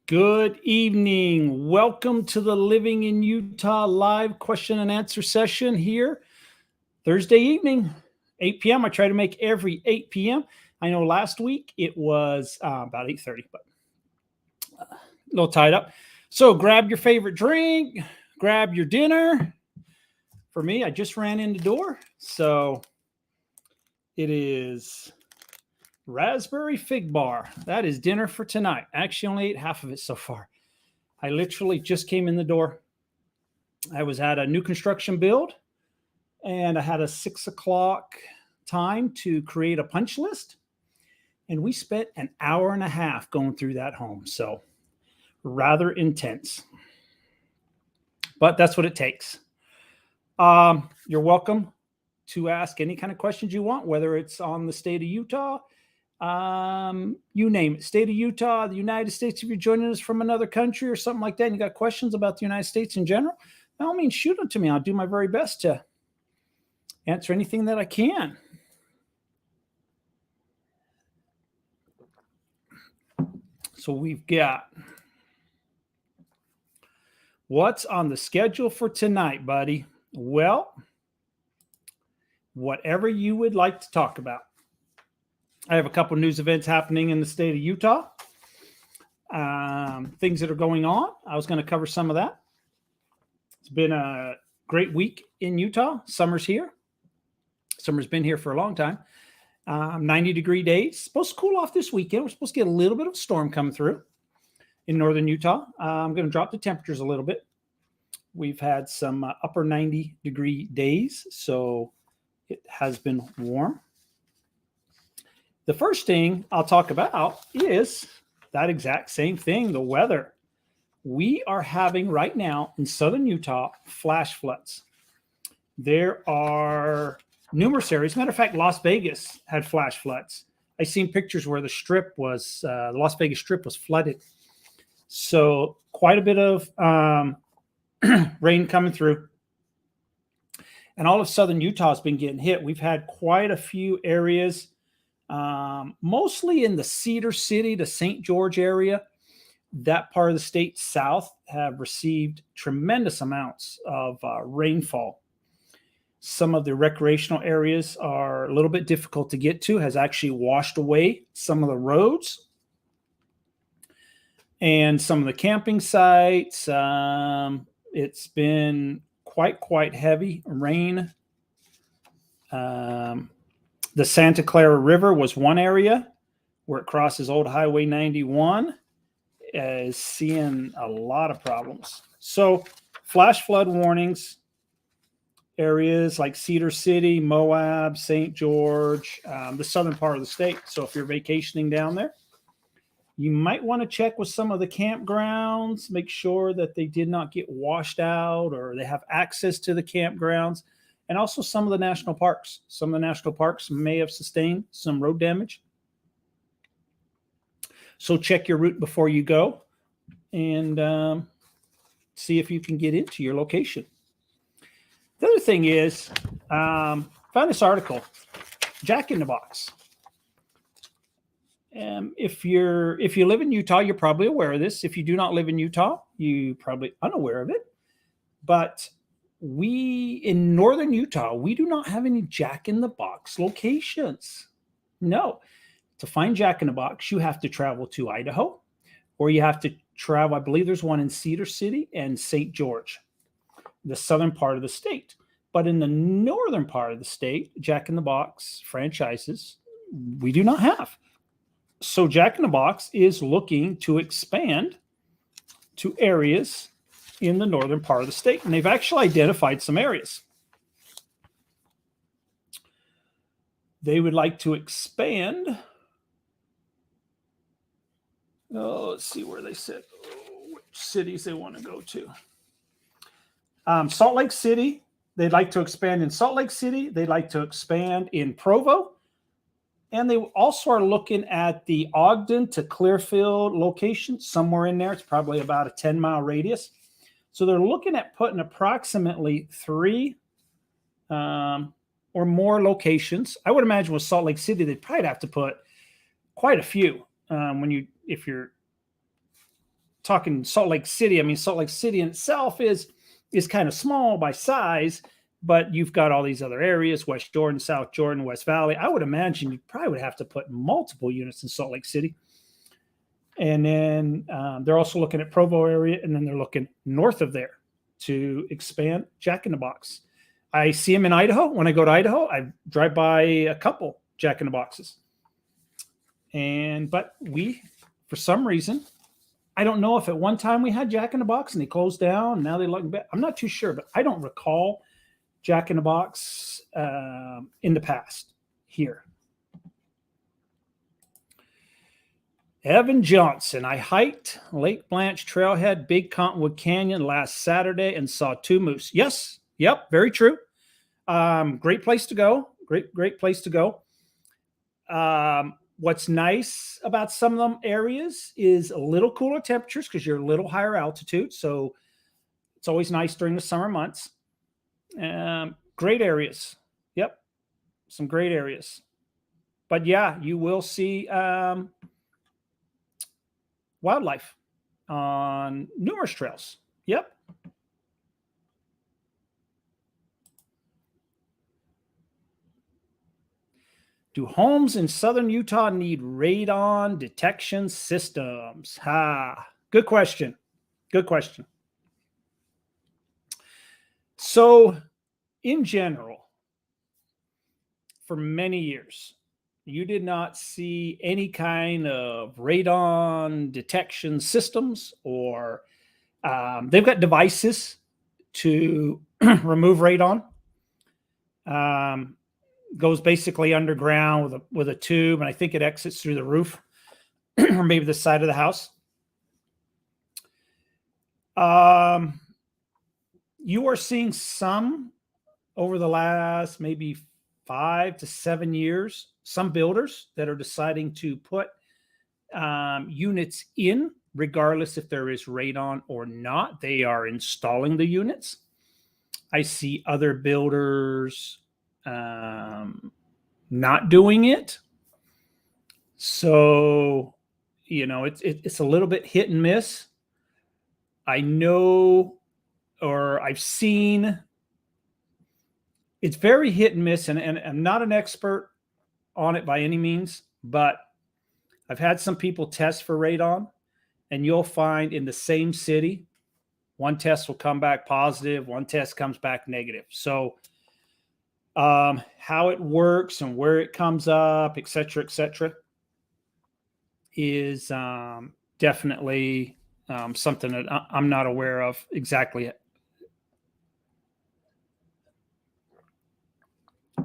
Good evening. Welcome to the Living in Utah live question and answer session here Thursday evening, 8 p.m. I try to make every 8 p.m. I know last week it was about 8:30, but a little tied up. So grab your favorite drink, grab your dinner. For me, I just ran in the door. So it is raspberry fig bar. That is dinner for tonight. Actually, only ate half of it so far. I literally just came in the door. I was at a new construction build and I had a 6 o'clock time to create a punch list. And we spent an hour and a half going through that home. So rather intense, but that's what it takes. You're welcome to ask any kind of questions you want, whether it's on the state of Utah, you name it, state of Utah, the United States. If you're joining us from another country or something like that, and you got questions about the United States in general, by all means, shoot them to me. I'll do my very best to answer anything that I can. So we've got what's on the schedule for tonight, buddy? Well, whatever you would like to talk about. I have a couple of news events happening in the state of Utah. Things that are going on. I was going to cover some of that. It's been a great week in Utah. Summer's here. Summer's been here for a long time. 90-degree days. Supposed to cool off this weekend. We're supposed to get a little bit of a storm coming through in northern Utah. I'm going to drop the temperatures a little bit. We've had some upper 90-degree days, so it has been warm. The first thing I'll talk about is that exact same thing, the weather. We are having right now in southern Utah flash floods. There are numerous areas. Matter of fact, Las Vegas had flash floods. I seen pictures where the strip was, the Las Vegas strip was flooded. So quite a bit of rain coming through. And all of southern Utah has been getting hit. We've had quite a few areas, mostly in the Cedar City to St. George area. That part of the state south have received tremendous amounts of rainfall. Some of the recreational areas are a little bit difficult to get to, has actually washed away some of the roads. And some of the camping sites, it's been quite heavy rain. The Santa Clara River was one area where it crosses Old Highway 91, is seeing a lot of problems. So flash flood warnings, areas like Cedar City, Moab, St. George, the southern part of the state. So if you're vacationing down there, you might want to check with some of the campgrounds, make sure that they did not get washed out or they have access to the campgrounds, and also some of the national parks. Some of the national parks may have sustained some road damage. So check your route before you go and see if you can get into your location. The other thing is, found this article, Jack in the Box. If you live in Utah, you're probably aware of this. If you do not live in Utah, you're probably unaware of it. But we in northern Utah, we do not have any Jack in the Box locations. No. To find Jack in the Box, you have to travel to Idaho, or you have to travel, I believe there's one in Cedar City and St. George, the southern part of the state. But in the northern part of the state, Jack in the Box franchises, we do not have. So Jack in the Box is looking to expand to areas in the northern part of the state. And they've actually identified some areas. They would like to expand. Oh, let's see where they said which cities they want to go to. Salt Lake City. They'd like to expand in Salt Lake City. They'd like to expand in Provo. And they also are looking at the Ogden to Clearfield location, somewhere in there. It's probably about a 10-mile radius. So they're looking at putting approximately 3 or more locations. I would imagine with Salt Lake City, they'd probably have to put quite a few if you're talking Salt Lake City. I mean, Salt Lake City in itself is kind of small by size, but you've got all these other areas, West Jordan, South Jordan, West Valley. I would imagine you probably would have to put multiple units in Salt Lake City. And then they're also looking at Provo area, and then they're looking north of there to expand Jack in the Box. I see them in Idaho. When I go to Idaho, I drive by a couple Jack in the Boxes. But we, for some reason, I don't know if at one time we had Jack in the Box and they closed down and now they look back. I'm not too sure, but I don't recall Jack in the Box in the past here. Evan Johnson, I hiked Lake Blanche Trailhead, Big Cottonwood Canyon last Saturday and saw 2 moose. Yes. Yep. Very true. Great place to go. Great place to go. What's nice about some of them areas is a little cooler temperatures because you're a little higher altitude. So it's always nice during the summer months. Great areas. Yep. Some great areas. But yeah, you will see wildlife on numerous trails. Yep. Do homes in southern Utah need radon detection systems? Good question. Good question. So, in general, for many years, you did not see any kind of radon detection systems, or they've got devices to remove radon. Goes basically underground with a tube, and I think it exits through the roof or maybe the side of the house. You are seeing some over the last maybe 5 to 7 years, some builders that are deciding to put units in, regardless if there is radon or not. They are installing the units. I see other builders not doing it. So, it's a little bit hit and miss. I know, or I've seen, it's very hit and miss, and I'm not an expert on it by any means, but I've had some people test for radon, and you'll find in the same city, one test will come back positive, one test comes back negative. So how it works and where it comes up, et cetera, is definitely something that I'm not aware of exactly.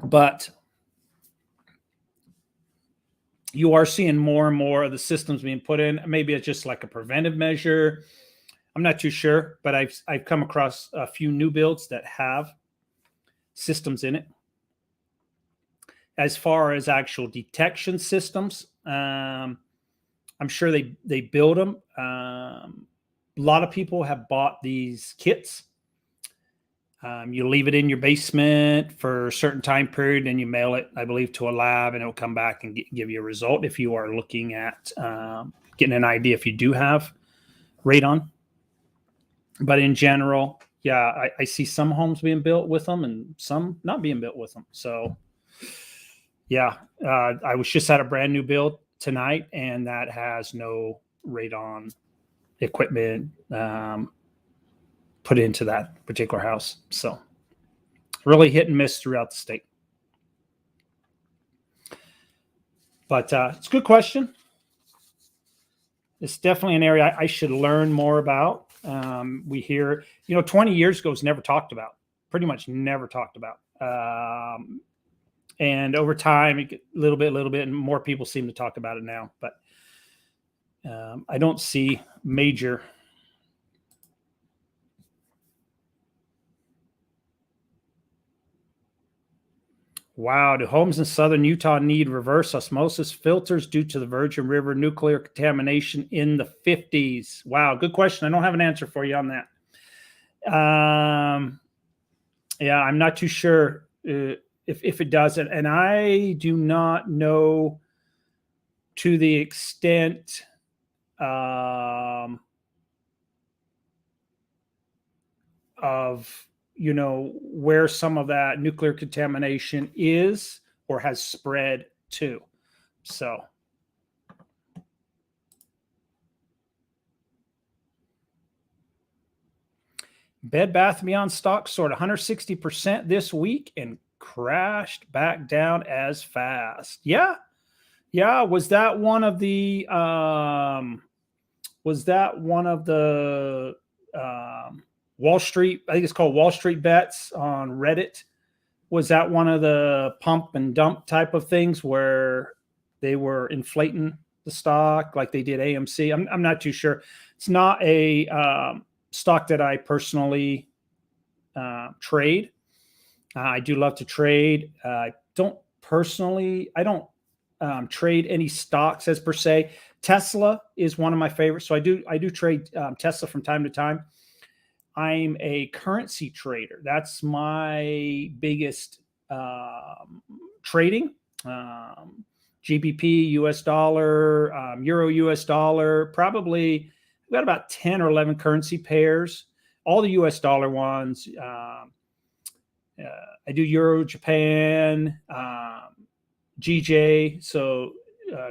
But you are seeing more and more of the systems being put in. Maybe it's just like a preventive measure. I'm not too sure, but I've come across a few new builds that have systems in it. As far as actual detection systems, I'm sure they build them. A lot of people have bought these kits. You leave it in your basement for a certain time period, and you mail it, I believe, to a lab, and it'll come back and give you a result if you are looking at getting an idea if you do have radon. But in general, yeah, I see some homes being built with them and some not being built with them. So, yeah, I was just at a brand new build tonight, and that has no radon equipment put into that particular house. So really hit and miss throughout the state. But it's a good question. It's definitely an area I should learn more about. We hear, 20 years ago was never talked about, pretty much never talked about. And over time, a little bit, and more people seem to talk about it now. But I don't see major. Wow, do homes in southern Utah need reverse osmosis filters due to the Virgin River nuclear contamination in the 50s? Wow, good question. I don't have an answer for you on that. Yeah, I'm not too sure if it does. And I do not know to the extent of, where some of that nuclear contamination is or has spread to. So Bed Bath & Beyond stock soared 160% this week and crashed back down as fast. Yeah. Was that one of the Wall Street? I think it's called Wall Street Bets on Reddit. Was that one of the pump and dump type of things where they were inflating the stock like they did AMC? I'm not too sure. It's not a stock that I personally trade. I do love to trade. I don't trade any stocks as per se. Tesla is one of my favorites. So I do trade Tesla from time to time. I'm a currency trader. That's my biggest trading. GBP, US dollar, Euro, US dollar, probably we've got about 10 or 11 currency pairs, all the US dollar ones. I do Euro, Japan, GJ, so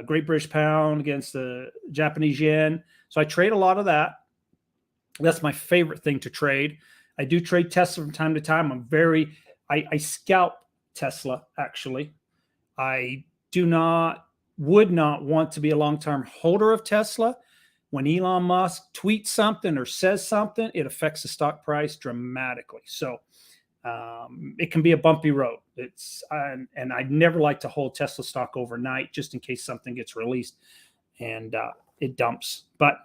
Great British Pound against the Japanese yen. So I trade a lot of that. That's my favorite thing to trade. I do trade Tesla from time to time. I scalp Tesla, actually. I would not want to be a long-term holder of Tesla. When Elon Musk tweets something or says something, it affects the stock price dramatically. So it can be a bumpy road. And I'd never like to hold Tesla stock overnight just in case something gets released and it dumps. But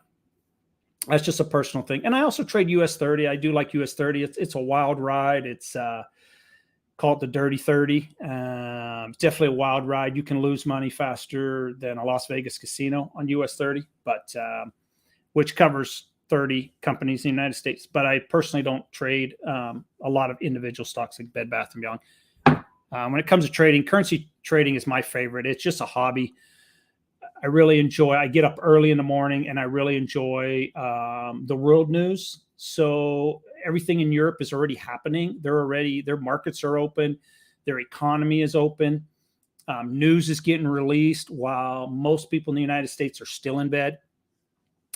that's just a personal thing. And I also trade US 30. I do like US 30. It's a wild ride. It's called the Dirty 30. It's definitely a wild ride. You can lose money faster than a Las Vegas casino on US 30, but which covers 30 companies in the United States. But I personally don't trade a lot of individual stocks like Bed Bath & Beyond. When it comes to trading, currency trading is my favorite. It's just a hobby. I get up early in the morning and I really enjoy the world news. So everything in Europe is already happening. Their markets are open. Their economy is open. News is getting released while most people in the United States are still in bed,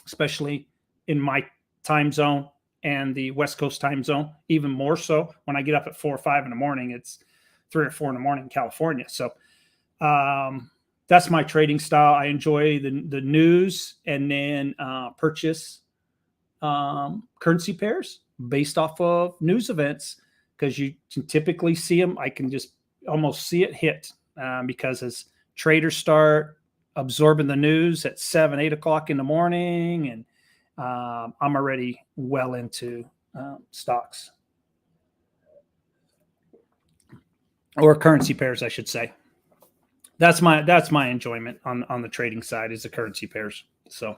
especially in my time zone and the West Coast time zone, even more so. When I get up at 4 or 5 in the morning, it's 3 or 4 in the morning in California. So that's my trading style. I enjoy the news and then purchase currency pairs based off of news events because you can typically see them. I can just almost see it hit because as traders start absorbing the news at 7, 8 o'clock in the morning, and I'm already well into stocks or currency pairs, I should say. That's my enjoyment on the trading side is the currency pairs. So,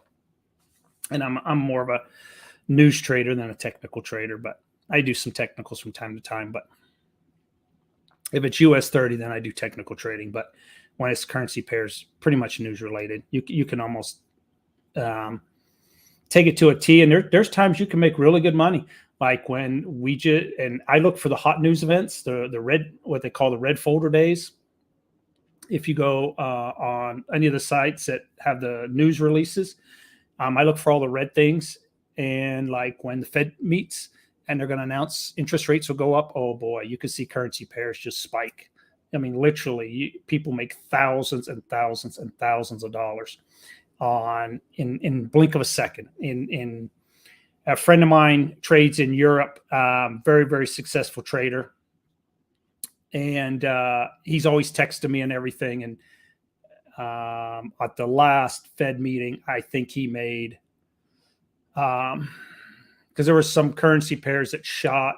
and I'm more of a news trader than a technical trader, but I do some technicals from time to time. But if it's US 30, then I do technical trading. But when it's currency pairs, pretty much news related, you can almost take it to a T. And there's times you can make really good money. Like when and I look for the hot news events, the red, what they call the red folder days. If you go on any of the sites that have the news releases, I look for all the red things. And like when the Fed meets and they're going to announce interest rates will go up, oh boy, you can see currency pairs just spike. I mean, literally, people make thousands and thousands and thousands of dollars in blink of a second. In a friend of mine trades in Europe, very, very successful trader. And he's always texting me and everything. And at the last Fed meeting, I think he made, because there were some currency pairs that shot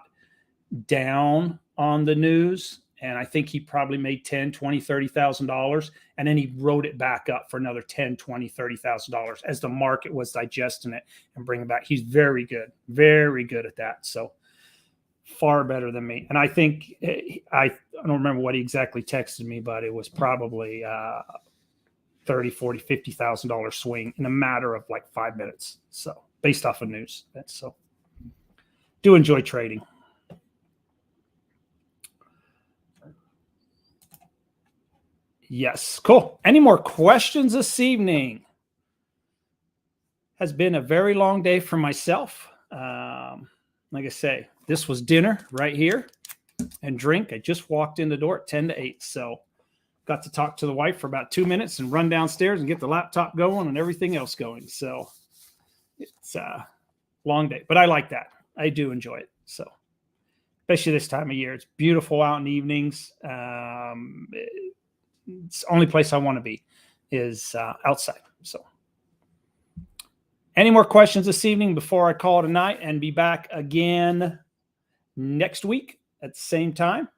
down on the news. And I think he probably made $10,000, $20,000, $30,000. And then he wrote it back up for another $10,000, $20,000, $30,000 as the market was digesting it and bringing it back. He's very good at that. So far better than me. And I think I don't remember what he exactly texted me, but it was probably $30,000, $40,000, $50,000 swing in a matter of like 5 minutes. So based off of news. do enjoy trading. Yes, cool. Any more questions this evening? Has been a very long day for myself. Like I say, this was dinner right here and drink. I just walked in the door at 10 to 8. So got to talk to the wife for about 2 minutes and run downstairs and get the laptop going and everything else going. So it's a long day, but I like that. I do enjoy it. So especially this time of year, it's beautiful out in the evenings. It's the only place I want to be is outside. So any more questions this evening before I call it a night and be back again next week at the same time?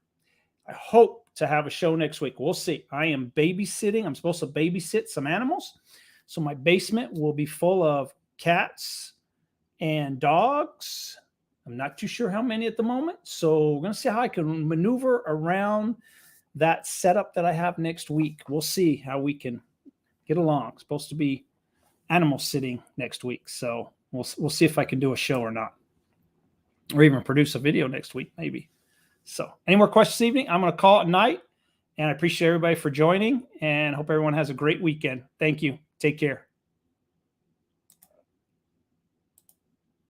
I hope to have a show next week. We'll see. I am babysitting. I'm supposed to babysit some animals. So my basement will be full of cats and dogs. I'm not too sure how many at the moment. So we're going to see how I can maneuver around that setup that I have next week. We'll see how we can get along. It's supposed to be animal sitting next week. So we'll see if I can do a show or not, or even produce a video next week, maybe. So any more questions this evening? I'm going to call it a night, and I appreciate everybody for joining and hope everyone has a great weekend. Thank you. Take care.